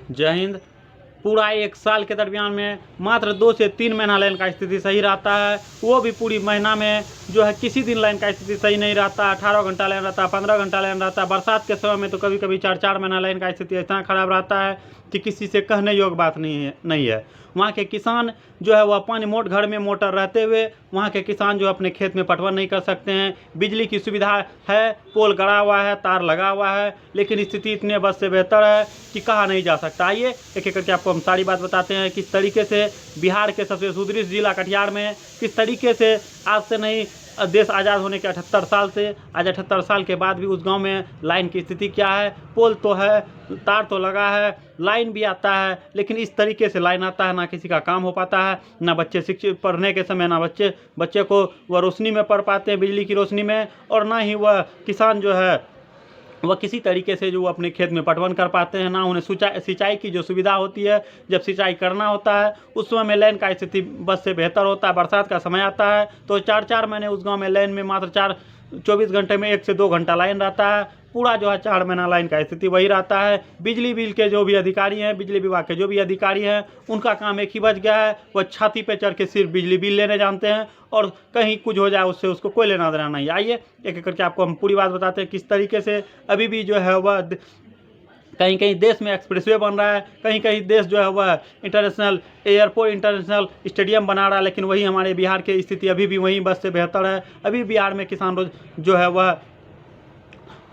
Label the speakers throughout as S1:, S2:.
S1: जय हिंद। पूरा 1 साल के दरमियान में मात्र 2 से 3 महीना लाइन का स्थिति सही रहता है, वो भी पूरी महीना में जो है किसी दिन लाइन का स्थिति सही नहीं रहता। 18 घंटा लाइन रहता है, 15 घंटा लाइन रहता है। बरसात के समय में तो कभी कभी 4-4 महीना लाइन का स्थिति इतना खराब रहता है कि किसी से कहने योग्य बात नहीं है। वहाँ के किसान जो है वह पानी घर में मोटर रहते हुए वहाँ के किसान जो अपने खेत में पटवन नहीं कर सकते हैं। बिजली की सुविधा है, पोल गड़ा हुआ है, तार लगा हुआ है, लेकिन स्थिति इतने बस से बेहतर है कि कहा नहीं जा सकता। आइए एक एक करके आपको हम सारी बात बताते हैं किस तरीके से बिहार के सबसे सुदृढ़ जिला कटिहार में किस तरीके से आज से नहीं देश आज़ाद होने के 78 साल से आज 78 साल के बाद भी उस गांव में लाइन की स्थिति क्या है। पोल तो है, तार तो लगा है, लाइन भी आता है, लेकिन इस तरीके से लाइन आता है ना किसी का काम हो पाता है, ना बच्चे शिक्षित पढ़ने के समय ना बच्चे को वह रोशनी में पढ़ पाते हैं बिजली की रोशनी में, और ना ही वह किसान जो है वह किसी तरीके से जो अपने खेत में पटवन कर पाते हैं, ना उन्हें सिंचाई की जो सुविधा होती है। जब सिंचाई करना होता है उस समय में लाइन का स्थिति बस से बेहतर होता है। बरसात का समय आता है तो 4-4 महीने उस गांव में लाइन में मात्र 24 घंटे में 1 से 2 घंटा लाइन रहता है। पूरा जो है 4 महीना लाइन का स्थिति वही रहता है। बिजली बिल के जो भी अधिकारी हैं, बिजली विभाग के जो भी अधिकारी हैं, उनका काम एक ही बच गया है, वह छाती पे चढ़ के सिर्फ बिजली बिल लेने जानते हैं और कहीं कुछ हो जाए उससे उसको कोई लेना देना नहीं। आइए एक एक करके आपको हम पूरी बात बताते हैं किस तरीके से अभी भी जो है वह कहीं कहीं देश में एक्सप्रेसवे बन रहा है, कहीं कहीं देश जो है वह इंटरनेशनल एयरपोर्ट, इंटरनेशनल स्टेडियम बना रहा है, लेकिन वही हमारे बिहार की स्थिति अभी भी वहीं बस से बेहतर है। अभी बिहार में किसान जो है वह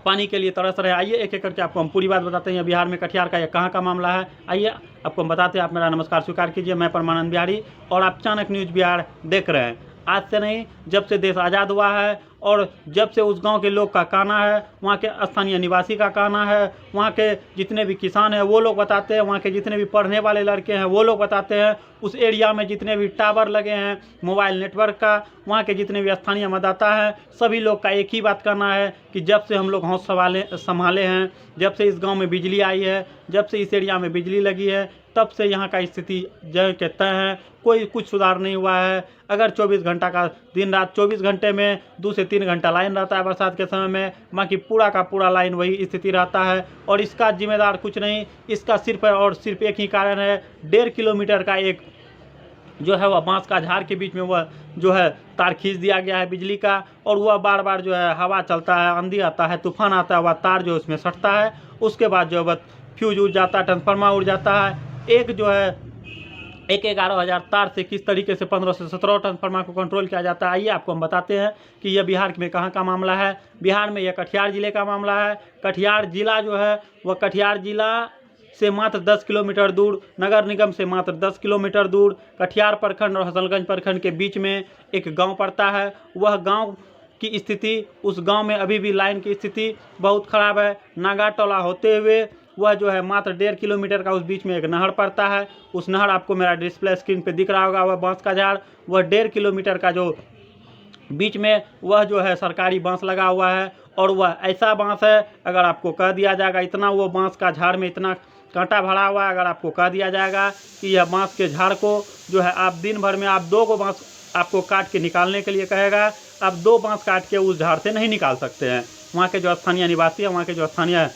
S1: पानी के लिए तरस रहे हैं। आइए एक एक करके आपको हम पूरी बात बताते हैं बिहार में कटिहार का यह कहाँ का मामला है। आइए आपको हम बताते हैं। आप मेरा नमस्कार स्वीकार कीजिए, मैं परमानंद बिहारी और आप चाणक्य न्यूज़ बिहार देख रहे हैं। आज से नहीं, जब से देश आज़ाद हुआ है और जब से उस गांव के लोग का कहना है, वहाँ के स्थानीय निवासी का कहना है, वहाँ के जितने भी किसान हैं वो लोग बताते हैं, वहाँ के जितने भी पढ़ने वाले लड़के हैं वो लोग बताते हैं, उस एरिया में जितने भी टावर लगे हैं मोबाइल नेटवर्क का, वहाँ के जितने भी स्थानीय मतदाता हैं, सभी लोग का एक ही बात कहना है कि जब से हम लोग होश संभाले हैं, जब से इस गाँव में बिजली आई है, जब से इस एरिया में बिजली लगी है, तब से यहाँ का स्थिति जो के तय है, कोई कुछ सुधार नहीं हुआ है। अगर 24 घंटा का दिन रात 24 घंटे में 2 से 3 घंटा लाइन रहता है बरसात के समय में, बाकी पूरा का पूरा लाइन वही स्थिति रहता है। और इसका जिम्मेदार कुछ नहीं, इसका सिर्फ और सिर्फ एक ही कारण है। 1.5 किलोमीटर का एक जो है वह बांस का झाड़ के बीच में वह जो है तार खींच दिया गया है बिजली का, और वह बार बार जो है हवा चलता है, आंधी आता है, तूफान आता है, वह तार जो उसमें सटता है, उसके बाद जो है वह फ्यूज उड़ जाता है, ट्रांसफार्मर उड़ जाता है। एक जो है 11,000 तार से किस तरीके से 15 से 17 ट्रांसफार्मर को कंट्रोल किया जाता है। आइए आपको हम बताते हैं कि यह बिहार में कहाँ का मामला है। बिहार में यह कटिहार जिले का मामला है। कटिहार जिला जो है वह कटिहार जिला से मात्र 10 किलोमीटर दूर, नगर निगम से मात्र 10 किलोमीटर दूर, कटिहार प्रखंड और हसनगंज प्रखंड के बीच में एक गाँव पड़ता है। वह गाँव की स्थिति, उस गांव में अभी भी लाइन की स्थिति बहुत ख़राब है। नागाटोला होते हुए वह जो है मात्र 1.5 किलोमीटर का उस बीच में एक नहर पड़ता है। उस नहर आपको मेरा डिस्प्ले स्क्रीन पे दिख रहा होगा, वह बांस का झाड़, वह 1.5 किलोमीटर का जो बीच में वह जो है सरकारी बांस लगा हुआ है, और वह ऐसा बांस है अगर आपको कह दिया जाएगा इतना वो बांस का झाड़ में इतना कांटा भरा हुआ है, अगर आपको कह दिया जाएगा कि यह बांस के झाड़ को जो है आप दिन भर में आप 2 को बांस आपको काट के निकालने के लिए कहेगा, आप 2 बांस काट के उस झाड़ से नहीं निकाल सकते हैं। वहाँ के जो स्थानीय निवासी हैं, वहाँ के जो स्थानीय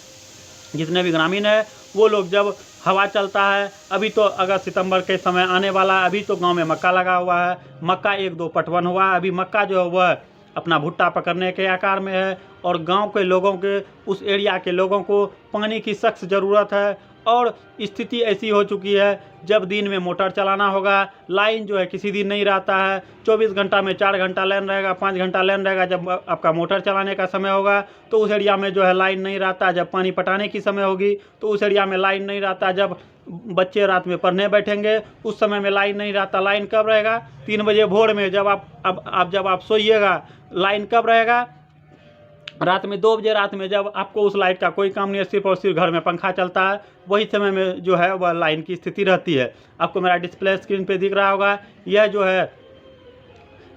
S1: जितने भी ग्रामीण है, वो लोग जब हवा चलता है, अभी तो अगस्त सितंबर के समय आने वाला है, अभी तो गांव में मक्का लगा हुआ है, मक्का 1-2 पटवन हुआ है, अभी मक्का जो है वह अपना भुट्टा पकड़ने के आकार में है, और गांव के लोगों के, उस एरिया के लोगों को पानी की सख्त ज़रूरत है। और स्थिति ऐसी हो चुकी है जब दिन में मोटर चलाना होगा, लाइन जो है किसी दिन नहीं रहता है। 24 घंटा में 4 घंटा लाइन रहेगा, 5 घंटा लाइन रहेगा। जब आपका मोटर चलाने का समय होगा तो उस एरिया में जो है लाइन नहीं रहता। जब पानी पटाने की समय होगी तो उस एरिया में लाइन नहीं रहता। जब बच्चे रात में पढ़ने बैठेंगे उस समय में लाइन नहीं रहता। लाइन कब रहेगा? 3 बजे भोर में, जब आप सोइएगा। लाइन कब रहेगा? रात में 2 बजे रात में, जब आपको उस लाइट का कोई काम नहीं है, सिर्फ और सिर्फ घर में पंखा चलता है, वही समय में जो है वह लाइन की स्थिति रहती है। आपको मेरा डिस्प्ले स्क्रीन पे दिख रहा होगा, यह जो है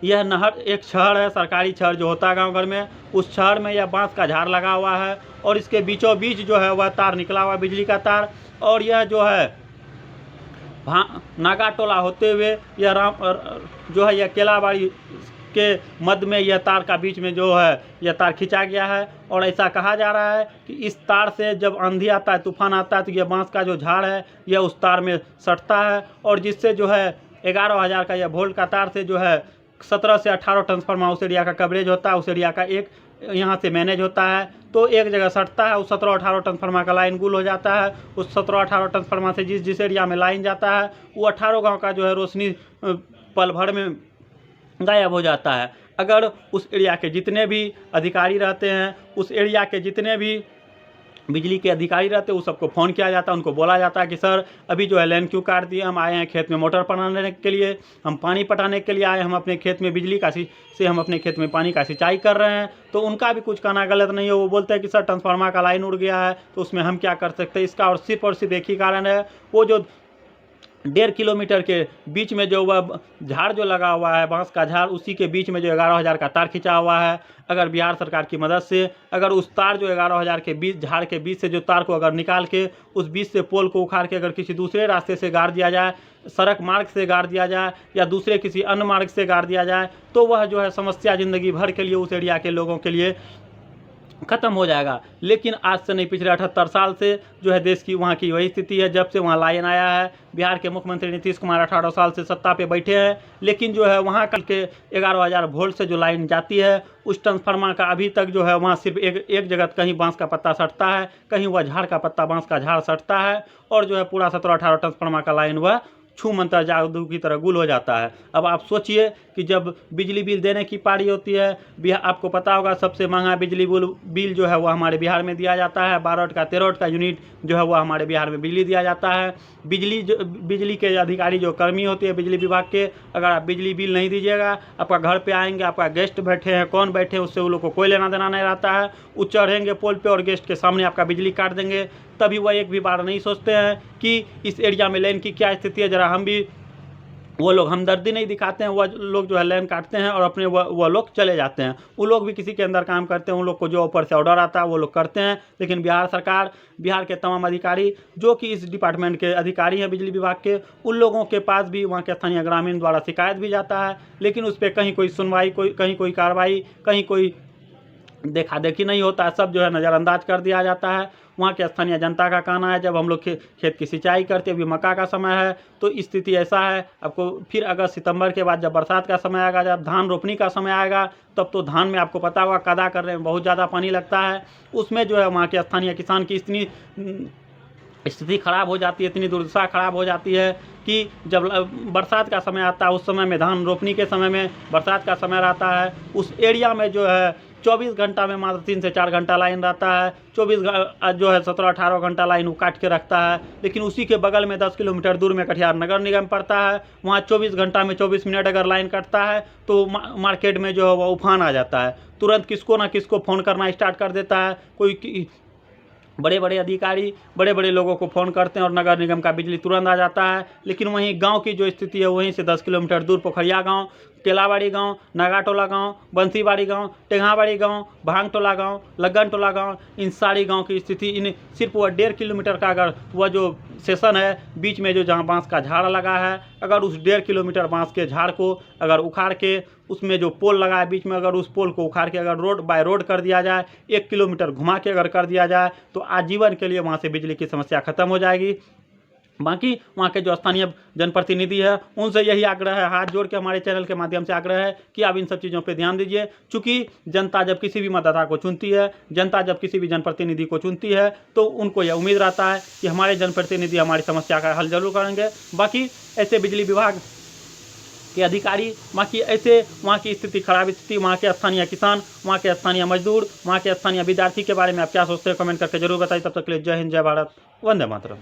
S1: यह नहर एक शहर है, सरकारी शहर जो होता है गांव घर में, उस शहर में यह बांस का झाड़ लगा हुआ है, और इसके बीचों बीच जो है वह तार निकला हुआ है, बिजली का तार। और यह जो है नागाटोला होते हुए यह यह केलाबाड़ी के मध्य में यह तार का बीच में जो है यह तार खींचा गया है। और ऐसा कहा जा रहा है कि इस तार से जब आंधी आता है, तूफान आता है, तो यह बांस का जो झाड़ है यह उस तार में सटता है और जिससे जो है 11,000 का यह वोल्ट का तार से जो है 17 से 18 ट्रांसफार्मर उस एरिया का कवरेज होता है, उस एरिया का एक यहाँ से मैनेज होता है। तो एक जगह सटता है, उस 17-18 ट्रांसफार्मर का लाइन गुल हो जाता है। उस 17-18 ट्रांसफार्मर से जिस एरिया में लाइन जाता है वो 18 गांव का जो है रोशनी पल भर में गायब हो जाता है। अगर उस एरिया के जितने भी अधिकारी रहते हैं, उस एरिया के जितने भी बिजली के अधिकारी रहते हैं, उस सबको फ़ोन किया जाता है, उनको बोला जाता है कि सर अभी जो है लाइन क्यों काट दिए, हम आए हैं खेत में मोटर पटाने के लिए, हम पानी पटाने के लिए आए, हम अपने खेत में बिजली का से हम अपने खेत में पानी का सिंचाई कर रहे हैं। तो उनका भी कुछ कहना गलत नहीं है। वो बोलते हैं कि सर ट्रांसफार्मर का लाइन उड़ गया है तो उसमें हम क्या कर सकते हैं। इसका और सिर्फ एक ही कारण है, वो जो 1.5 किलोमीटर के बीच में जो वह झाड़ जो लगा हुआ है, बांस का झाड़, उसी के बीच में जो 11,000 का तार खींचा हुआ है। अगर बिहार सरकार की मदद से अगर उस तार जो 11,000 के बीच झाड़ के बीच से जो तार को अगर निकाल के उस बीच से पोल को उखाड़ के अगर किसी दूसरे रास्ते से गाड़ दिया जाए, सड़क मार्ग से गाड़ दिया जाए या दूसरे किसी अन्य मार्ग से गाड़ दिया जाए, तो वह जो है समस्या ज़िंदगी भर के लिए उस एरिया के लोगों के लिए ख़त्म हो जाएगा। लेकिन आज से नहीं, पिछले 78 साल से जो है देश की वहाँ की वही स्थिति है। जब से वहाँ लाइन आया है, बिहार के मुख्यमंत्री नीतीश कुमार 18 साल से सत्ता पे बैठे हैं, लेकिन जो है वहाँ कल के 11,000 वोल्ट से जो लाइन जाती है उस ट्रांसफार्मर का अभी तक जो है वहाँ सिर्फ एक जगह कहीं बांस का पत्ता सटता है, कहीं वह झाड़ का पत्ता बांस का झाड़ सटता है और जो है पूरा 17-18 ट्रांसफार्मर का लाइन वह छू मंतर जादू की तरह गुल हो जाता है। अब आप सोचिए कि जब बिजली बिल देने की पारी होती है, बिहार आपको पता होगा सबसे महंगा बिजली बिल जो है वो हमारे बिहार में दिया जाता है। 12 का 13 का यूनिट जो है वो हमारे बिहार में बिजली दिया जाता है। बिजली के अधिकारी जो कर्मी होते हैं बिजली विभाग के, अगर आप बिजली बिल नहीं दीजिएगा, आपका घर पे आएंगे, आपका गेस्ट बैठे हैं, कौन बैठे हैं उससे वो लोग को कोई लेना देना नहीं रहता है। वो चढ़ेंगे पोल पे और गेस्ट के सामने आपका बिजली काट देंगे। तभी वह एक भी बार नहीं सोचते हैं कि इस एरिया में लाइन की क्या स्थिति है, ज़रा हम भी, वो लोग हमदर्दी नहीं दिखाते हैं। वह लोग जो है लाइन काटते हैं और अपने वह लोग चले जाते हैं। वो लोग भी किसी के अंदर काम करते हैं, उन लोग को जो ऊपर से ऑर्डर आता है वो लोग करते हैं। लेकिन बिहार सरकार, बिहार के तमाम अधिकारी जो कि इस डिपार्टमेंट के अधिकारी हैं बिजली विभाग के, उन लोगों के पास भी वहाँ के स्थानीय ग्रामीण द्वारा शिकायत भी जाता है, लेकिन उस पर कहीं कोई सुनवाई, कहीं कोई कार्रवाई, कहीं कोई देखा देखी नहीं होता है। सब जो है नज़रअंदाज कर दिया जाता है। वहाँ के स्थानीय जनता का कहना है जब हम लोग खेत की सिंचाई करते, अभी मक्का का समय है तो स्थिति ऐसा है। आपको फिर अगस्त सितंबर के बाद जब बरसात का समय आएगा, जब धान रोपनी का समय आएगा, तब तो धान में आपको पता होगा कदा करने में बहुत ज़्यादा पानी लगता है। उसमें जो है वहाँ के स्थानीय किसान की इतनी स्थिति खराब हो जाती है, इतनी दुर्दशा खराब हो जाती है कि जब बरसात का समय आता है, उस समय में धान रोपनी के समय में बरसात का समय रहता है, उस एरिया में जो है 24 घंटा में मात्र 3 से 4 घंटा लाइन रहता है। 24 जो है 17-18 घंटा लाइन वो काट के रखता है। लेकिन उसी के बगल में 10 किलोमीटर दूर में कटिहार नगर निगम पड़ता है। वहाँ 24 घंटा में 24 मिनट अगर लाइन कटता है तो मार्केट में जो है वो उफान आ जाता है। तुरंत किसको ना किसको फ़ोन करना स्टार्ट कर देता है। कोई बड़े बड़े अधिकारी बड़े बड़े लोगों को फ़ोन करते हैं और नगर निगम का बिजली तुरंत आ जाता है। लेकिन वहीं गांव की जो स्थिति है, वहीं से 10 किलोमीटर दूर पोखरिया गांव, केलाबाड़ी गांव, नागाटोला गांव, बंसीबाड़ी गांव, टेंगाबाड़ी गांव, भांगटोला गांव, लगन टोला गांव, इन सारी गांव की स्थिति, इन सिर्फ वह 1.5 किलोमीटर का अगर वह जो सेशन है बीच में जो जहाँ बांस का झाड़ लगा है, अगर उस 1.5 किलोमीटर बांस के झाड़ को अगर उखाड़ के उसमें जो पोल लगा है बीच में, अगर उस पोल को उखाड़ के अगर रोड बाय रोड कर दिया जाए, 1 किलोमीटर घुमा के अगर कर दिया जाए, तो आजीवन के लिए वहाँ से बिजली की समस्या खत्म हो जाएगी। बाकी वहाँ के जो स्थानीय जनप्रतिनिधि है उनसे यही आग्रह है, हाथ जोड़ के हमारे चैनल के माध्यम से आग्रह है कि आप इन सब चीज़ों पे ध्यान दीजिए। चूँकि जनता जब किसी भी मतदाता को चुनती है, जनता जब किसी भी जनप्रतिनिधि को चुनती है, तो उनको यह उम्मीद रहता है कि हमारे जनप्रतिनिधि हमारी समस्या का हल जरूर करेंगे। बाकी ऐसे बिजली विभाग के अधिकारी, बाकी ऐसे वहाँ की स्थिति खराब स्थिति, वहाँ के स्थानीय किसान, वहाँ के स्थानीय मजदूर, वहाँ के स्थानीय विद्यार्थी के बारे में आप क्या सोचते हैं, कमेंट करके जरूर बताइए। तब तक के लिए जय हिंद, जय भारत, वंदे मातरम।